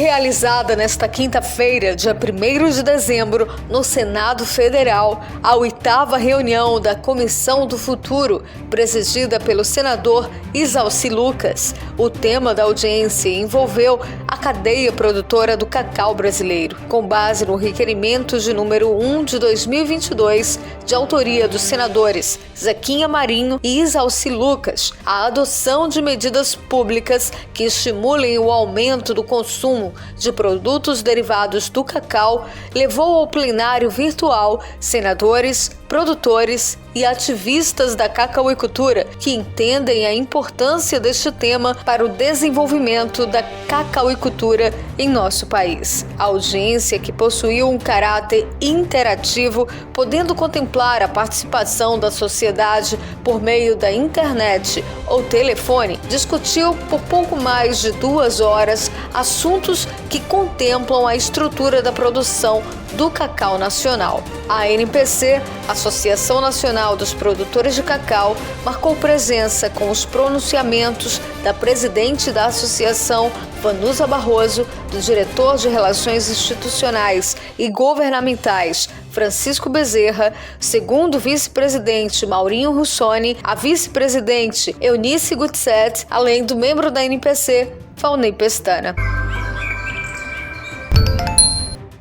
realizada nesta quinta-feira, dia 1º de dezembro, no Senado Federal, a 8ª reunião da Comissão do Futuro, presidida pelo senador Isalci Lucas. O tema da audiência envolveu a cadeia produtora do cacau brasileiro, com base no requerimento de número 1 de 2022, de autoria dos senadores Zequinha Marinho e Isalci Lucas, a adoção de medidas públicas que estimulem o aumento do consumo de produtos derivados do cacau, levou ao plenário virtual senadores, produtores e ativistas da cacauicultura que entendem a importância deste tema para o desenvolvimento da cacauicultura em nosso país. A audiência, que possuiu um caráter interativo, podendo contemplar a participação da sociedade por meio da internet ou telefone, discutiu por pouco mais de 2 horas assuntos que contemplam a estrutura da produção do cacau nacional. A ANPC, Associação Nacional dos Produtores de Cacau, marcou presença com os pronunciamentos da presidente da associação, Vanusa Barroso, do diretor de Relações Institucionais e Governamentais, Francisco Bezerra, segundo vice-presidente Maurinho Russoni, a vice-presidente Eunice Gutset, além do membro da ANPC, Valnei Pestana.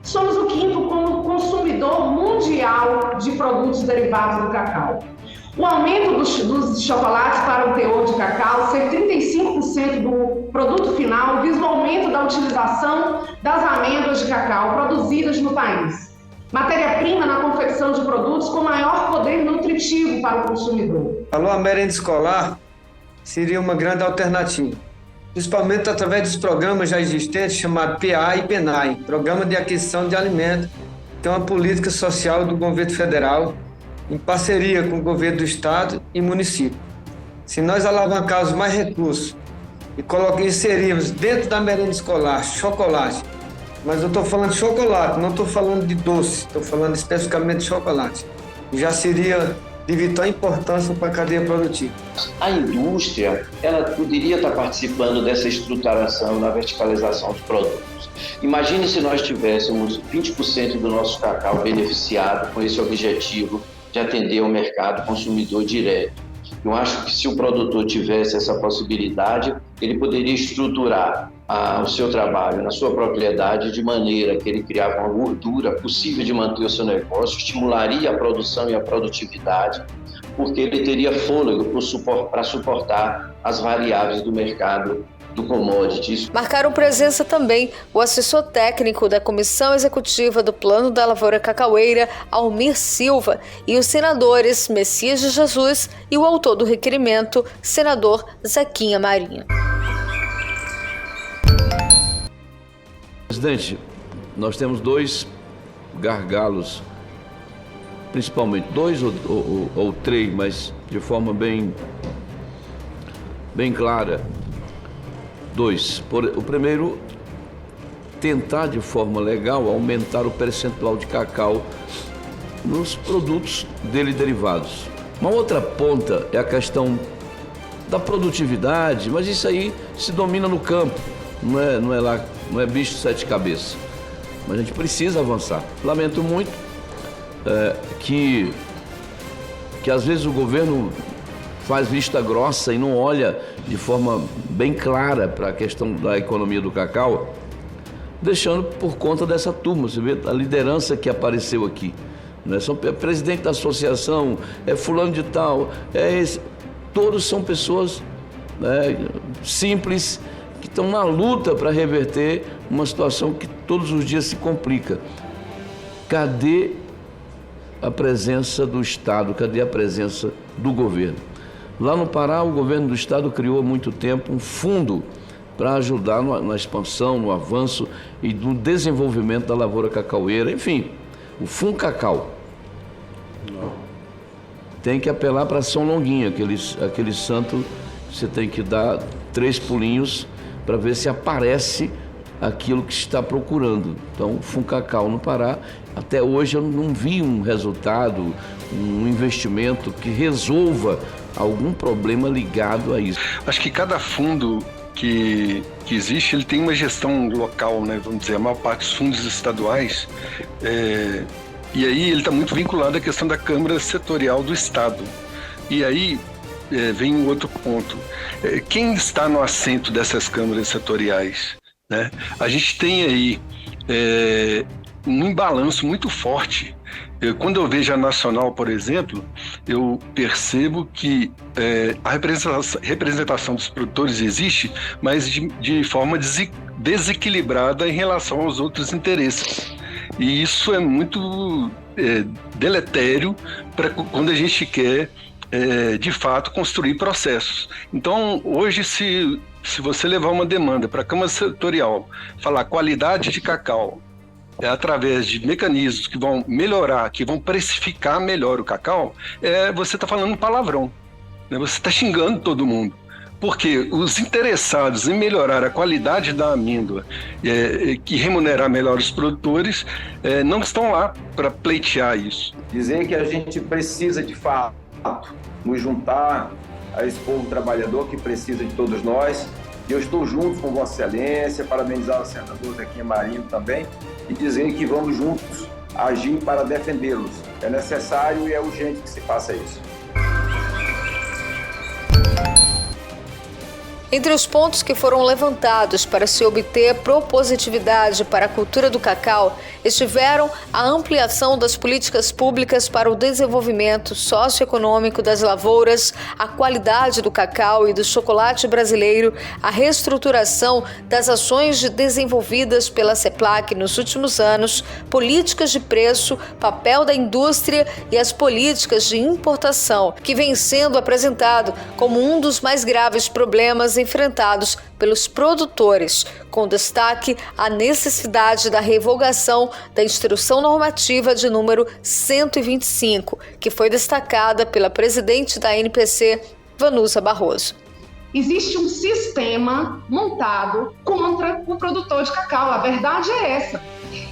Somos o 5º consumidor mundial de produtos derivados do cacau. O aumento dos chocolates para o teor de cacau ser 35% do produto final visa o aumento da utilização das amêndoas de cacau produzidas no país. Matéria-prima na confecção de produtos com maior poder nutritivo para o consumidor. A merenda escolar seria uma grande alternativa, principalmente através dos programas já existentes chamados PA e PENAI, Programa de Aquisição de Alimentos, que é uma política social do governo federal, em parceria com o governo do estado e município. Se nós alavancarmos mais recursos e inserirmos dentro da merenda escolar chocolate, mas eu estou falando de chocolate, não estou falando de doce, estou falando especificamente de chocolate, já seria de vital importância para a cadeia produtiva. A indústria, ela poderia estar participando dessa estruturação na verticalização dos produtos. Imagine se nós tivéssemos 20% do nosso cacau beneficiado com esse objetivo de atender ao mercado consumidor direto. Eu acho que se o produtor tivesse essa possibilidade, ele poderia estruturar o seu trabalho na sua propriedade de maneira que ele criava uma gordura possível de manter o seu negócio, estimularia a produção e a produtividade, porque ele teria fôlego para suportar as variáveis do mercado do commodities. Marcaram presença também o assessor técnico da Comissão Executiva do Plano da Lavoura Cacaueira, Almir Silva, e os senadores Messias de Jesus e o autor do requerimento, senador Zequinha Marinho. Presidente, nós temos 2 gargalos, principalmente 2 ou 3, mas de forma bem clara. 2. O primeiro, tentar de forma legal aumentar o percentual de cacau nos produtos dele derivados. Uma outra ponta é a questão da produtividade, mas isso aí se domina no campo, não é bicho de 7 cabeças. Mas a gente precisa avançar. Lamento muito que às vezes o governo faz vista grossa e não olha de forma bem clara para a questão da economia do cacau, deixando por conta dessa turma. Você vê a liderança que apareceu aqui, né? São presidente da associação, é fulano de tal, é esse. Todos são pessoas, né, simples, que estão na luta para reverter uma situação que todos os dias se complica. Cadê a presença do Estado? Cadê a presença do governo? Lá no Pará, o governo do estado criou há muito tempo um fundo para ajudar na expansão, no avanço e no desenvolvimento da lavoura cacaueira. Enfim, o FUNCACAU. Tem que apelar para São Longuinho, aquele santo que você tem que dar 3 pulinhos para ver se aparece aquilo que está procurando. Então, o FUNCACAU no Pará, até hoje eu não vi um resultado, um investimento que resolva algum problema ligado a isso. Acho que cada fundo que existe, ele tem uma gestão local, né? Vamos dizer, a maior parte dos fundos estaduais, e aí ele está muito vinculado à questão da Câmara Setorial do Estado. E aí vem um outro ponto. Quem está no assento dessas câmaras setoriais, né? A gente tem aí um imbalanço muito forte. Quando eu vejo a nacional, por exemplo, eu percebo que a representação dos produtores existe, mas de forma desequilibrada em relação aos outros interesses. E isso é muito deletério para quando a gente quer, de fato, construir processos. Então, hoje, se você levar uma demanda para a Câmara Setorial, falar qualidade de cacau, através de mecanismos que vão melhorar, que vão precificar melhor o cacau, você está falando um palavrão, né? Você está xingando todo mundo. Porque os interessados em melhorar a qualidade da amêndoa, que remunerar melhor os produtores, não estão lá para pleitear isso. Dizer que a gente precisa, de fato, nos juntar a esse povo trabalhador que precisa de todos nós. E eu estou junto com Vossa Excelência, parabenizar o senador Zequinha Marinho também, e dizer que vamos juntos agir para defendê-los. É necessário e é urgente que se faça isso. Entre os pontos que foram levantados para se obter propositividade para a cultura do cacau estiveram a ampliação das políticas públicas para o desenvolvimento socioeconômico das lavouras, a qualidade do cacau e do chocolate brasileiro, a reestruturação das ações desenvolvidas pela CEPLAC nos últimos anos, políticas de preço, papel da indústria e as políticas de importação, que vem sendo apresentado como um dos mais graves problemas enfrentados pelos produtores, com destaque à necessidade da revogação da Instrução Normativa de número 125, que foi destacada pela presidente da ANPC, Vanusa Barroso. Existe um sistema montado contra o produtor de cacau, a verdade é essa.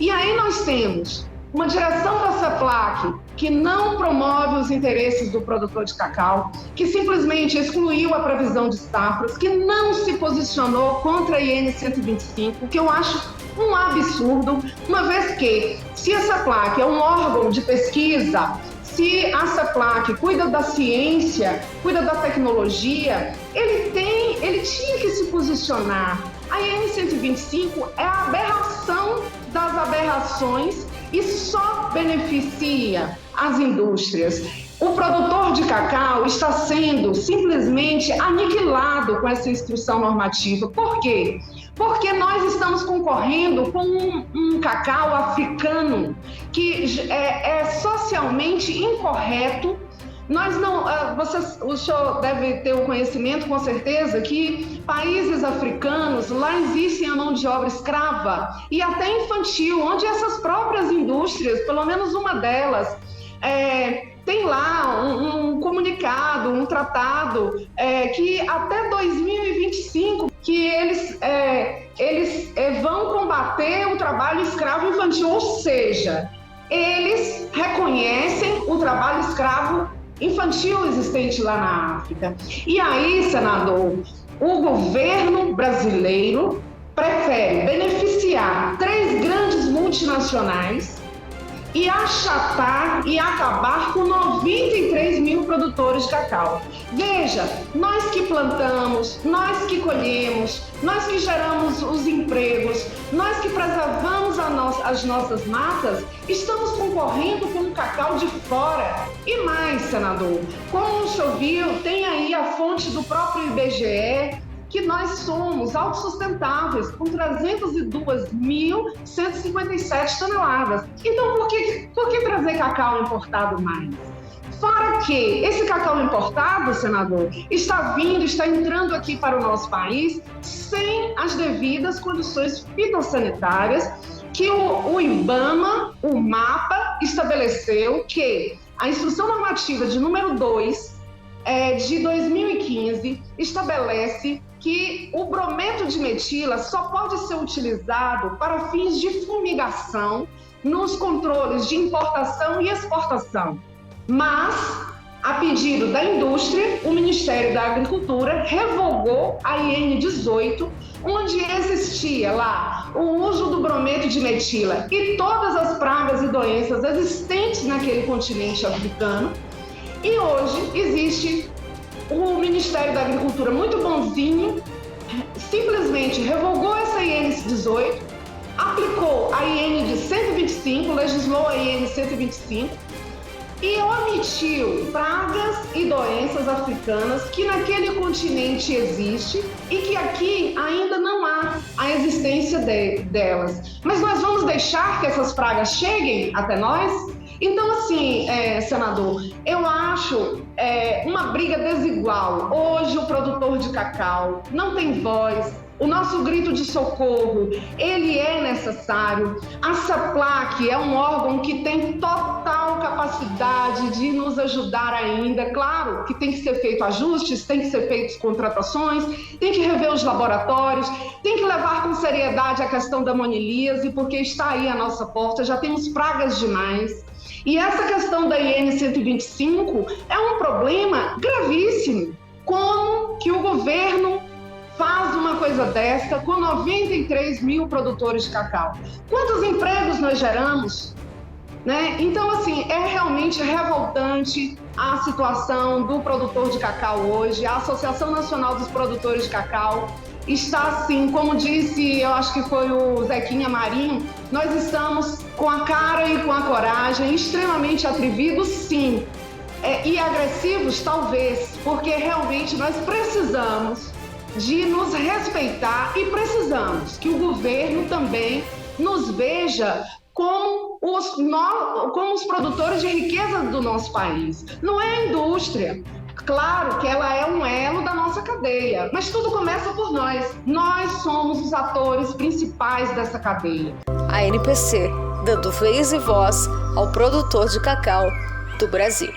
E aí nós temos uma direção da CEPLAC que não promove os interesses do produtor de cacau, que simplesmente excluiu a previsão de safras, que não se posicionou contra a IN 125, que eu acho um absurdo, uma vez que, se a CEPLAC é um órgão de pesquisa, se a CEPLAC cuida da ciência, cuida da tecnologia, ele tinha que se posicionar. A IN 125 é a aberração das aberrações e só beneficia as indústrias. O produtor de cacau está sendo simplesmente aniquilado com essa instrução normativa. Por quê? Porque nós estamos concorrendo com um cacau africano que é socialmente incorreto. O senhor deve ter o conhecimento, com certeza, que países africanos, lá existe a mão de obra escrava e até infantil, onde essas próprias indústrias, pelo menos uma delas, tem lá um comunicado, um tratado, que até 2025, que eles vão combater o trabalho escravo infantil, ou seja, eles reconhecem o trabalho escravo infantil existente lá na África. E aí, senador, o governo brasileiro prefere beneficiar 3 grandes multinacionais e achatar e acabar com 93 mil produtores de cacau. Veja, nós que plantamos, nós que colhemos, nós que geramos os empregos, nós que preservamos as nossas matas, estamos concorrendo com um cacau de fora. E mais, senador, como o senhor viu, tem aí a fonte do próprio IBGE, que nós somos autossustentáveis com 302.157 toneladas. Então, por que trazer cacau importado mais? Fora que esse cacau importado, senador, está entrando aqui para o nosso país sem as devidas condições fitossanitárias que o IBAMA, o MAPA, estabeleceu, que a Instrução Normativa de número 2 de 2015 estabelece que o brometo de metila só pode ser utilizado para fins de fumigação nos controles de importação e exportação. Mas a pedido da indústria, o Ministério da Agricultura revogou a IN 18, onde existia lá o uso do brometo de metila e todas as pragas e doenças existentes naquele continente africano. E hoje existe o Ministério da Agricultura muito bonzinho, simplesmente revogou essa IN 18, aplicou a IN de 125, legislou a IN 125, e omitiu pragas e doenças africanas que naquele continente existe e que aqui ainda não há a existência delas. Mas nós vamos deixar que essas pragas cheguem até nós? Então, assim, senador, eu acho uma briga desigual. Hoje o produtor de cacau não tem voz. O nosso grito de socorro, ele é necessário. A SEPLAC é um órgão que tem total capacidade de nos ajudar ainda. Claro que tem que ser feito ajustes, tem que ser feitas contratações, tem que rever os laboratórios, tem que levar com seriedade a questão da monilíase, porque está aí à nossa porta, já temos pragas demais. E essa questão da IN 125 é um problema gravíssimo. Como que o governo faz uma coisa dessa com 93 mil produtores de cacau? Quantos empregos nós geramos? Né? Então, assim, é realmente revoltante a situação do produtor de cacau hoje. A Associação Nacional dos Produtores de Cacau está assim, como disse, eu acho que foi o Zequinha Marinho, nós estamos com a cara e com a coragem, extremamente atrevidos, sim, e agressivos, talvez, porque realmente nós precisamos de nos respeitar e precisamos que o governo também nos veja como os produtores de riqueza do nosso país. Não é a indústria. Claro que ela é um elo da nossa cadeia, mas tudo começa por nós. Nós somos os atores principais dessa cadeia. A NPC, dando vez e voz ao produtor de cacau do Brasil.